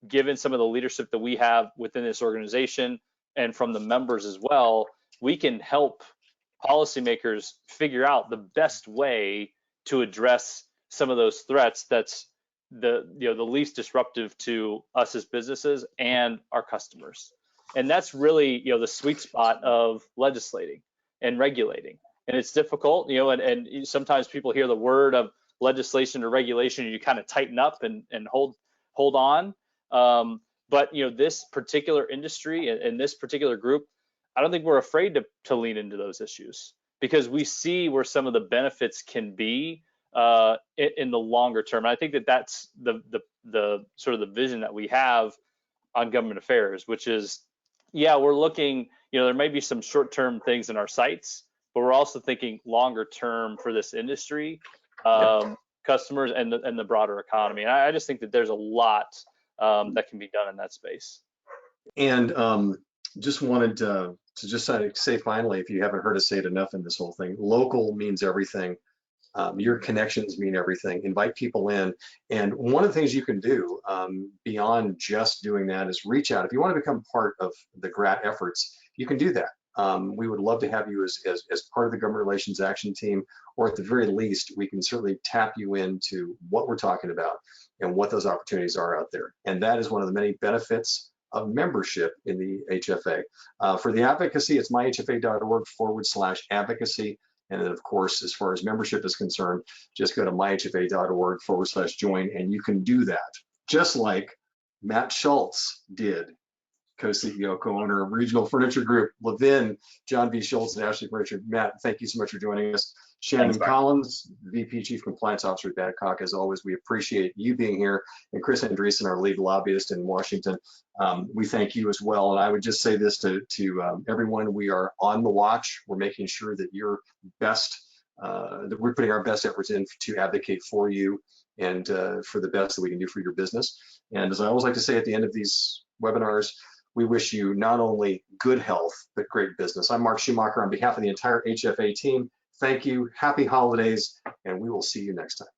Speaker 2: given some of the leadership that we have within this organization and from the members as well, we can help policymakers figure out the best way to address some of those threats that's the least disruptive to us as businesses and our customers. And that's really the sweet spot of legislating and regulating. And it's difficult, and sometimes people hear the word of legislation or regulation and you kind of tighten up and hold on. But this particular industry and this particular group, I don't think we're afraid to lean into those issues, because we see where some of the benefits can be in the longer term. And I think that's the sort of the vision that we have on government affairs, which is, we're looking, there may be some short-term things in our sights, but we're also thinking longer term for this industry, customers, and the broader economy. And I just think that there's a lot that can be done in that space.
Speaker 1: And just wanted to just say finally, if you haven't heard us say it enough in this whole thing, local means everything. Your connections mean everything. Invite people in. And one of the things you can do beyond just doing that is reach out. If you want to become part of the GRAT efforts, you can do that. We would love to have you as part of the government relations action team, or at the very least, we can certainly tap you into what we're talking about and what those opportunities are out there. And that is one of the many benefits of membership in the HFA. For the advocacy, it's myhfa.org/advocacy. And then, of course, as far as membership is concerned, just go to myhfa.org/join, and you can do that. Just like Matt Schultz did, co-CEO, co-owner of Regional Furniture Group, Levin, John V. Schultz, and Ashley Furniture. Matt, thank you so much for joining us. Shannon
Speaker 3: Thanks, Mark.
Speaker 1: Collins, VP Chief Compliance Officer at Babcock. As always, we appreciate you being here. And Chris Andreessen, our lead lobbyist in Washington. We thank you as well. And I would just say this to everyone: we are on the watch. We're making sure that your best, that we're putting our best efforts in to advocate for you and for the best that we can do for your business. And as I always like to say at the end of these webinars, we wish you not only good health, but great business. I'm Mark Schumacher on behalf of the entire HFA team. Thank you, happy holidays, and we will see you next time.